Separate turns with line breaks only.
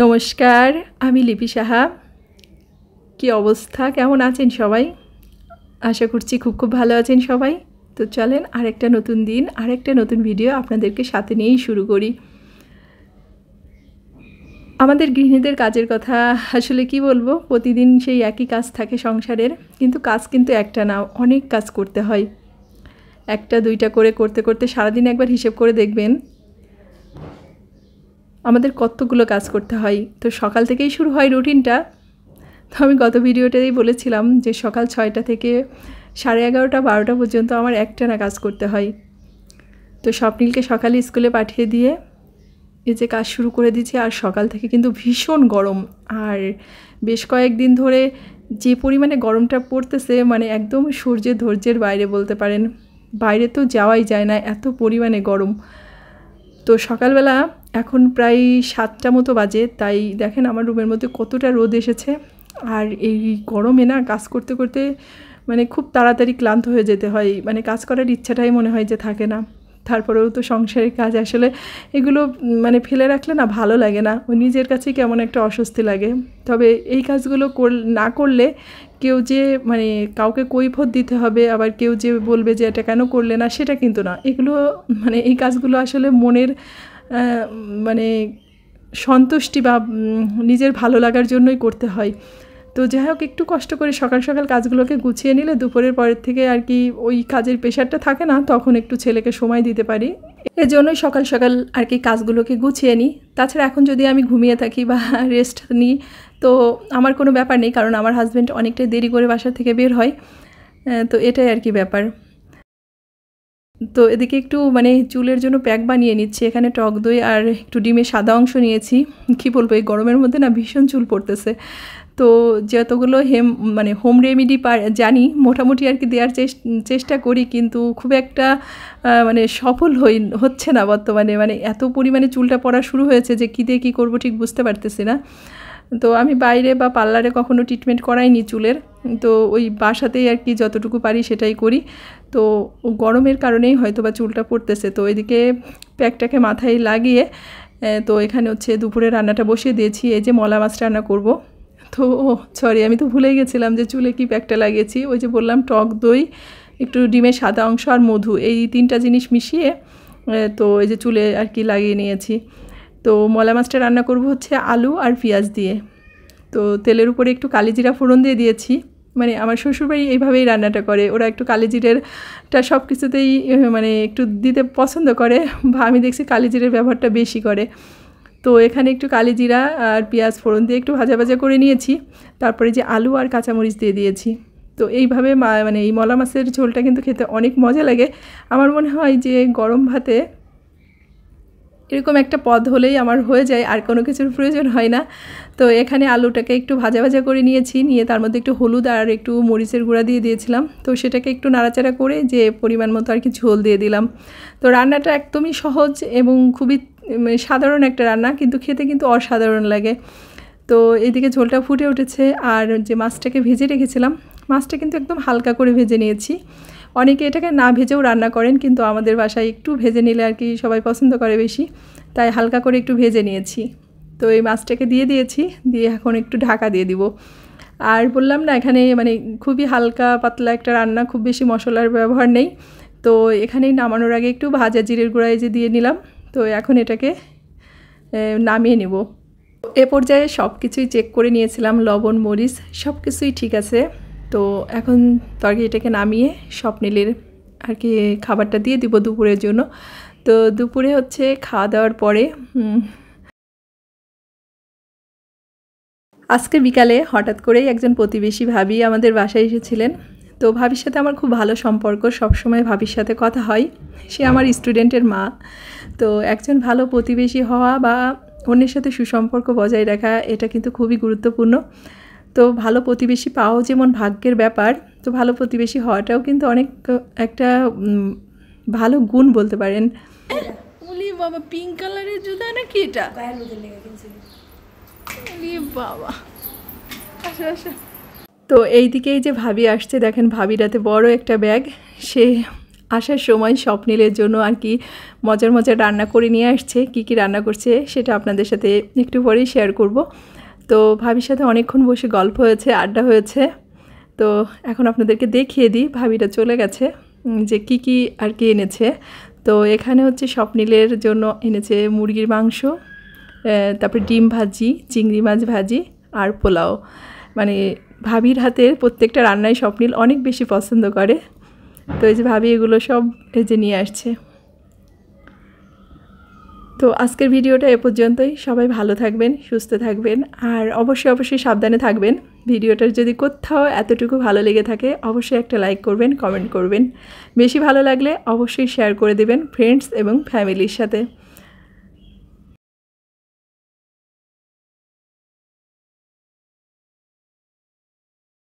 নমস্কার, আমি লিপি সাহা। কি অবস্থা, কেমন আছেন সবাই? আশা করছি খুব ভালো আছেন সবাই। তো চলেন আরেকটা নতুন দিন, আরেকটা নতুন ভিডিও আপনাদেরকে সাথে নিয়েই শুরু করি। আমাদের গৃহিণীদের কাজের কথা আসলে কি বলবো, প্রতিদিন সেই একই কাজ থাকে সংসারের, কিন্তু কাজ কিন্তু একটা না, অনেক কাজ করতে হয়। একটা দুইটা করে করতে করতে সারাদিন একবার হিসেব করে দেখবেন আমাদের কতগুলো কাজ করতে হয়। তো সকাল থেকেই শুরু হয় রুটিনটা। তো আমি গত ভিডিওটাতেই বলেছিলাম যে সকাল 6টা থেকে 11:30 12টা পর্যন্ত আমার একটানা কাজ করতে হয়। তো স্বপ্নিলকে সকালে স্কুলে পাঠিয়ে দিয়ে এই যে কাজ শুরু করে দিয়েছি। আর সকাল থেকে কিন্তু ভীষণ গরম, আর বেশ কয়েকদিন ধরে যে পরিমাণে গরমটা পড়তেছে মানে একদম সূর্যের ধৈর্যের বাইরে বলতে পারেন। বাইরে তো যাওয়াই যায় না, এত পরিমাণে গরম। তো সকালবেলা এখন প্রায় 7টা মতো বাজে, তাই দেখেন আমার রুমের মধ্যে কতটা রোদ এসেছে। আর এই গরমে না কাজ করতে করতে মানে খুব তাড়াতাড়ি ক্লান্ত হয়ে যেতে হয়, মানে কাজ করার ইচ্ছাটাই মনে হয় যে থাকে না। তারপরেও তো সংসারের কাজ আসলে এগুলো মানে ফেলে রাখলে না ভালো লাগে না, ওই নিজের কাছেই কেমন একটা অস্বস্তি লাগে। তবে এই কাজগুলো না করলে কেউ যে মানে কাউকে কৈফিয়ত দিতে হবে, আবার কেউ যে বলবে যে এটা কেন করলে না, সেটা কিন্তু না। এগুলো মানে এই কাজগুলো আসলে মনের মানে সন্তুষ্টি বা নিজের ভালো লাগার জন্যই করতে হয়। তো যাই হোক, একটু কষ্ট করে সকাল সকাল কাজগুলোকে গুছিয়ে নিলে দুপুরের পরের থেকে আর কি ওই কাজের প্রেশারটা থাকে না, তখন একটু ছেলেকে সময় দিতে পারি। এজন্যই সকাল সকাল আর কি কাজগুলোকে গুছিয়ে নিই। তাছাড়া এখন যদি আমি ঘুমিয়ে থাকি বা রেস্ট নিই তো আমার কোনো ব্যাপার নেই, কারণ আমার হাজব্যান্ড অনেকটাই দেরি করে বাসা থেকে বের হয়। তো এটাই আর কি ব্যাপার। তো এদিকে একটু মানে চুলের জন্য প্যাক বানিয়ে নিচ্ছি। এখানে টক দই আর একটু ডিমের সাদা অংশ নিয়েছি। কি বলবো, এই গরমের মধ্যে না ভীষণ চুল পড়তেছে। তো যতগুলো মানে হোম রেমেডি জানি মোটামুটি আর কি দেওয়ার চেষ্টা করি, কিন্তু খুব একটা মানে সফল হচ্ছে না বর্তমানে। মানে এত পরিমাণে চুলটা পড়া শুরু হয়েছে যে কী দিয়ে কী করবো ঠিক বুঝতে পারতেছি না। তো আমি বাইরে বা পার্লারে কখনো ট্রিটমেন্ট করাইনি চুলের, তো ওই বাসাতেই আর কি যতটুকু পারি সেটাই করি। তো গরমের কারণেই হয়তো বা চুলটা পড়তেছে। তো এদিকে প্যাকটাকে মাথায় লাগিয়ে তো এখানে হচ্ছে দুপুরে রান্নাটা বসিয়ে দিয়েছি। এই যে মলা মাছ রান্না করব। তো সরি, আমি তো ভুলে গেছিলাম যে চুলে কি প্যাকটা লাগিয়েছি। ওই যে বললাম টক দই, একটু ডিমের সাদা অংশ আর মধু, এই 3টা জিনিস মিশিয়ে তো এই যে চুলে আর কি লাগিয়ে নিয়েছি। তো মলা মাছটা রান্না করব হচ্ছে আলু আর পেঁয়াজ দিয়ে। তো তেলের উপরে একটু কালিজিরা ফোড়ন দিয়ে দিয়েছি। মানে আমার শ্বশুরবাড়ি এইভাবেই রান্নাটা করে, ওরা একটু কালিজিরেরটা সব কিছুতেই মানে একটু দিতে পছন্দ করে, বা আমি দেখছি কালিজিরের ব্যবহারটা বেশি করে। তো এখানে একটু কালিজিরা আর পেঁয়াজ ফোড়ন দিয়ে একটু ভাজা ভাজা করে নিয়েছি। তারপরে যে আলু আর কাঁচামরিচ দিয়ে দিয়েছি। তো এইভাবে মানে এই মলা মাছের ঝোলটা কিন্তু খেতে অনেক মজা লাগে। আমার মনে হয় যে গরম ভাতে এরকম একটা পদ হলেই আমার হয়ে যায়, আর কোনো কিছুর প্রয়োজন হয় না। তো এখানে আলুটাকে একটু ভাজা ভাজা করে নিয়েছি, নিয়ে তার মধ্যে একটু হলুদ আর একটু মরিচের গুঁড়া দিয়ে দিয়েছিলাম। তো সেটাকে একটু নাড়াচাড়া করে যে পরিমাণ মতো আর কি ঝোল দিয়ে দিলাম। তো রান্নাটা একদমই সহজ এবং খুবই সাধারণ একটা রান্না, কিন্তু খেতে কিন্তু অসাধারণ লাগে। তো এদিকে ঝোলটা ফুটে উঠেছে, আর যে মাছটাকে ভেজে রেখেছিলাম, মাছটা কিন্তু একদম হালকা করে ভেজে নিয়েছি। অনেকে এটাকে না ভেজেও রান্না করেন, কিন্তু আমাদের বাসায় একটু ভেজে নিলে আর কি সবাই পছন্দ করে বেশি, তাই হালকা করে একটু ভেজে নিয়েছি। তো এই মাছটাকে দিয়ে দিয়েছি, দিয়ে এখন একটু ঢাকা দিয়ে দিব। আর বললাম না এখানে মানে খুবই হালকা পাতলা একটা রান্না, খুব বেশি মশলার ব্যবহার নেই। তো এখানেই নামানোর আগে একটু ভাজা জিরের গুঁড়া যে দিয়ে নিলাম। তো এখন এটাকে নামিয়ে নেব। এ পর্যায়ে সব কিছুই চেক করে নিয়েছিলাম, লবণ মরিচ সব কিছুই ঠিক আছে। তো এখন তরকারিটাকে নামিয়ে স্বপ্নিলের আর কি খাবারটা দিয়ে দিব দুপুরের জন্য। তো দুপুরে হচ্ছে খাওয়া দাওয়ার পরে আজকে বিকালে হঠাৎ করেই একজন প্রতিবেশী ভাবি আমাদের বাসায় এসেছিলেন। তো ভাবির সাথে আমার খুব ভালো সম্পর্ক, সবসময় ভাবির সাথে কথা হয়। সে আমার স্টুডেন্টের মা। তো একজন ভালো প্রতিবেশী হওয়া বা অন্যের সাথে সুসম্পর্ক বজায় রাখা, এটা কিন্তু খুবই গুরুত্বপূর্ণ। তো ভালো প্রতিবেশী পাওয়াও যেমন ভাগ্যের ব্যাপার, তো ভালো প্রতিবেশী হওয়াটাও কিন্তু অনেক একটা ভালো গুণ বলতে পারেন। ওলি বাবা, পিঙ্ক কালারের জুতা নাকি এটা? বাবা, আচ্ছা আচ্ছা। তো এই দিকেই যে ভাবি আসছে, দেখেন ভাবির হাতে বড় একটা ব্যাগ। সে আসার সময় স্বপ্নিলের জন্য আর কি মজার মজার রান্না করে নিয়ে আসছে। কি কি রান্না করছে সেটা আপনাদের সাথে একটু পরেই শেয়ার করব। তো ভাবির সাথে অনেকক্ষণ বসে গল্প হয়েছে, আড্ডা হয়েছে। তো এখন আপনাদেরকে দেখিয়ে দিই, ভাবিটা চলে গেছে যে কি কি আর কি এনেছে। তো এখানে হচ্ছে স্বপ্নিলের জন্য এনেছে মুরগির মাংস, তারপরে ডিম ভাজি, চিংড়ি মাছ ভাজি আর পোলাও। মানে ভাবির হাতের প্রত্যেকটা রান্নাই স্বপ্নিল অনেক বেশি পছন্দ করে। তো এই যে ভাবি এগুলো সব এই যে নিয়ে আসছে। তো আজকের ভিডিওটা এ পর্যন্তই। সবাই ভালো থাকবেন, সুস্থ থাকবেন, আর অবশ্যই সাবধানে থাকবেন। ভিডিওটার যদি কোথাও এতটুকু ভালো লেগে থাকে অবশ্যই একটা লাইক করবেন, কমেন্ট করবেন। বেশি ভালো লাগলে অবশ্যই শেয়ার করে দেবেন ফ্রেন্ডস এবং ফ্যামিলির সাথে।